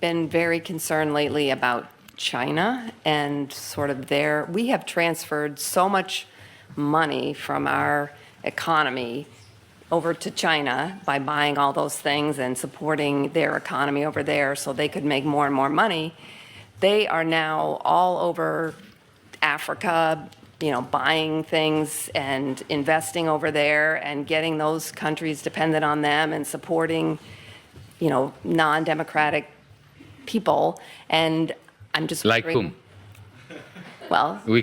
been very concerned lately about China and sort of we have transferred so much money from our economy over to China by buying all those things and supporting their economy over there so they could make more and more money. They are now all over Africa, buying things and investing over there and getting those countries dependent on them and supporting, non-democratic people. And I'm just like wondering, whom? Well, We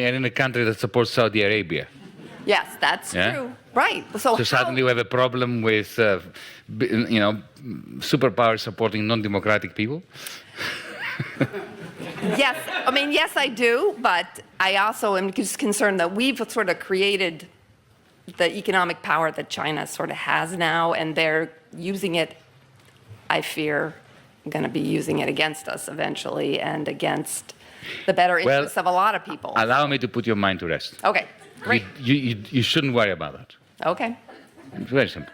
are in a country that supports Saudi Arabia. yes, that's true. Right. So Suddenly we have a problem with, superpowers supporting non-democratic people. Yes, yes, I do, but I also am just concerned that we've sort of created the economic power that China sort of has now, and they're using it, I fear, going to be using it against us eventually and against the better interests of a lot of people. Allow me to put your mind to rest. Okay, great. You shouldn't worry about that. Okay. It's very simple.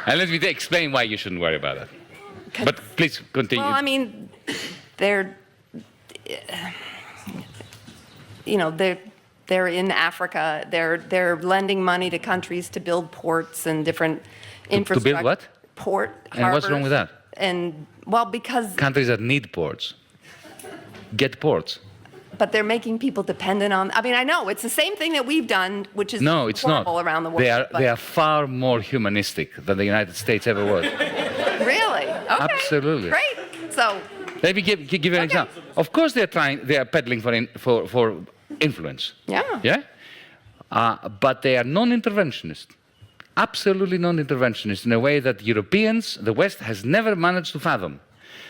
And let me explain why you shouldn't worry about that. But please continue. Well, they're in Africa. They're lending money to countries to build ports and different infrastructure. To build what? Port, harbors. And what's wrong with that? And, because... Countries that need ports get ports. But they're making people dependent on... I know, it's the same thing that we've done, which is no, it's horrible not. Around the world. They are far more humanistic than the United States ever was. Really? Okay. Absolutely. Great. So... Let me give you an example. Of course they are peddling for influence. Yeah. Yeah? But they are non-interventionist. Absolutely non-interventionist in a way that Europeans, the West, has never managed to fathom.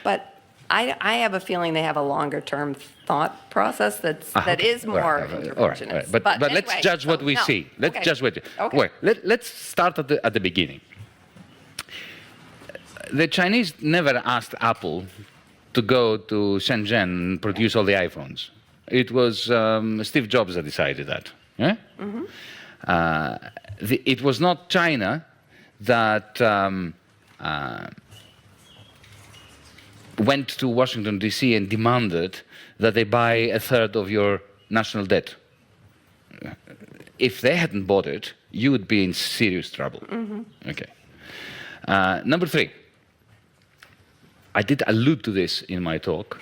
But I have a feeling they have a longer-term thought process that is more interventionist. All right. But anyway, let's judge what we see. Let's judge what. Okay. Well, let's start at the beginning. The Chinese never asked Apple to go to Shenzhen and produce all the iPhones. It was Steve Jobs that decided that. Yeah? Mm-hmm. It was not China that went to Washington, D.C. and demanded that they buy a third of your national debt. If they hadn't bought it, you would be in serious trouble. Mm-hmm. Okay. Number 3. I did allude to this in my talk.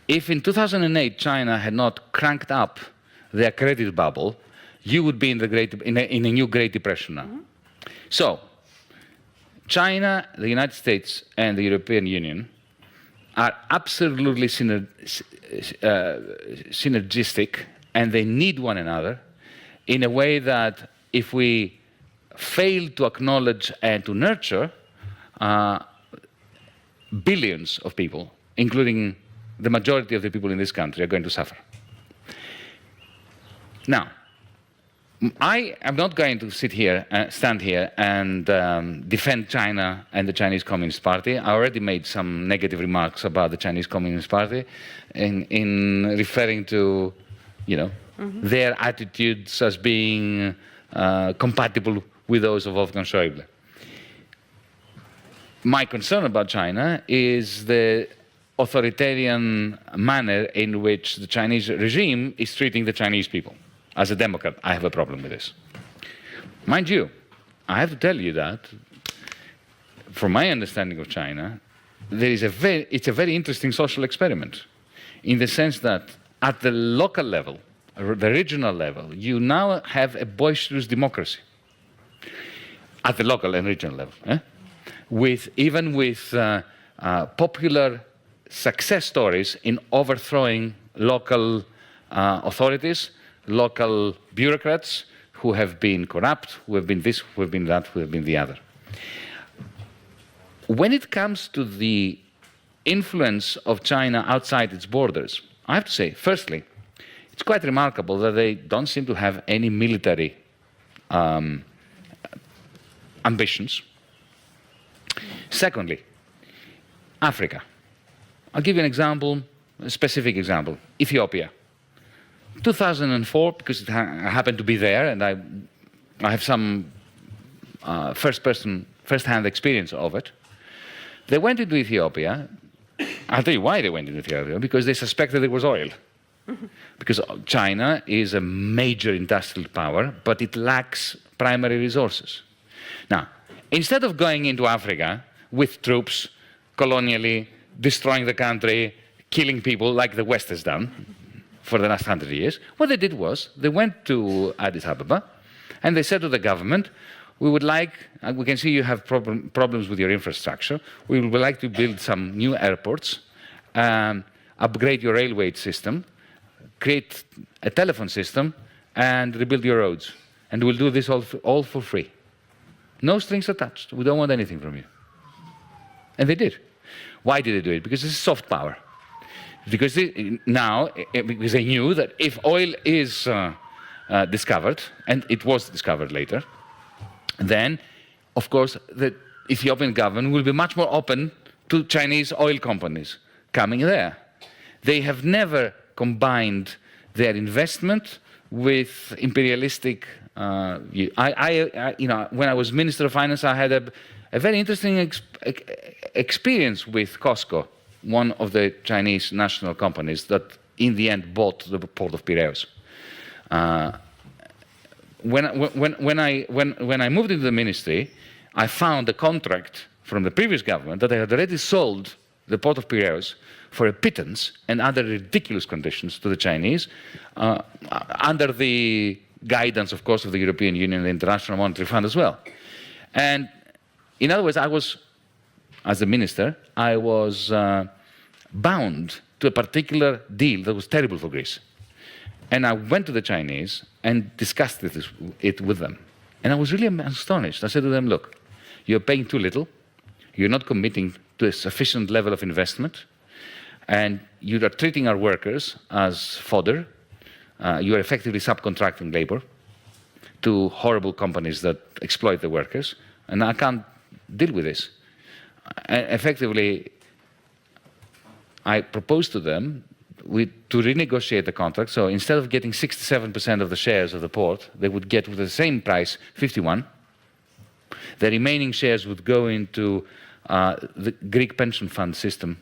If in 2008 China had not cranked up their credit bubble, you would be in a new Great Depression now. Mm-hmm. So, China, the United States, and the European Union are absolutely synergistic, and they need one another in a way that if we fail to acknowledge and to nurture, billions of people, including the majority of the people in this country, are going to suffer. Now, I am not going to stand here and defend China and the Chinese Communist Party. I already made some negative remarks about the Chinese Communist Party in referring to, their attitudes as being compatible with those of Wolfgang Schäuble. My concern about China is the authoritarian manner in which the Chinese regime is treating the Chinese people. As a Democrat, I have a problem with this. Mind you, I have to tell you that, from my understanding of China, it's a very interesting social experiment, in the sense that at the local level, the regional level, you now have a boisterous democracy. At the local and regional level. Even with popular success stories in overthrowing local authorities, local bureaucrats who have been corrupt, who have been this, who have been that, who have been the other. When it comes to the influence of China outside its borders, I have to say, firstly, it's quite remarkable that they don't seem to have any military ambitions. Secondly, Africa. I'll give you an example, a specific example. Ethiopia. 2004, because I happened to be there, and I have some first-hand experience of it. They went into Ethiopia. I'll tell you why they went into Ethiopia, because they suspected there was oil. Because China is a major industrial power, but it lacks primary resources. Now, instead of going into Africa with troops, colonially, destroying the country, killing people like the West has done for the last 100 years, what they did was they went to Addis Ababa and they said to the government, we would like, we can see you have problems with your infrastructure, we would like to build some new airports, upgrade your railway system, create a telephone system, and rebuild your roads. And we'll do this all for free. No strings attached. We don't want anything from you. And they did. Why did they do it? Because this is soft power. Because because they knew that if oil is discovered, and it was discovered later, then, of course, the Ethiopian government will be much more open to Chinese oil companies coming there. They have never combined their investment with imperialistic view. When I was Minister of Finance, I had a very interesting experience with COSCO, one of the Chinese national companies that in the end bought the port of Piraeus. When I moved into the ministry, I found a contract from the previous government that they had already sold the port of Piraeus for a pittance and under ridiculous conditions to the Chinese, under the guidance, of course, of the European Union and the International Monetary Fund as well. And in other words, as a minister, I was bound to a particular deal that was terrible for Greece. And I went to the Chinese and discussed it with them. And I was really astonished. I said to them, look, you're paying too little, you're not committing to a sufficient level of investment, and you are treating our workers as fodder. You are effectively subcontracting labor to horrible companies that exploit the workers, and I can't deal with this. Effectively, I proposed to them to renegotiate the contract. So instead of getting 67% of the shares of the port, they would get with the same price 51. The remaining shares would go into the Greek pension fund system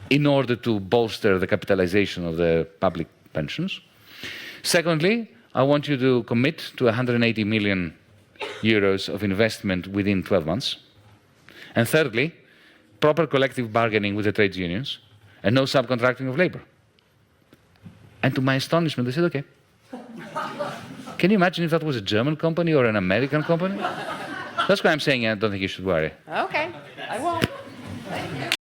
in order to bolster the capitalization of the public pensions. Secondly, I want you to commit to 180 million euros of investment within 12 months. And thirdly, proper collective bargaining with the trades unions and no subcontracting of labor. And to my astonishment, they said, okay. Can you imagine if that was a German company or an American company? That's why I'm saying I don't think you should worry. Okay.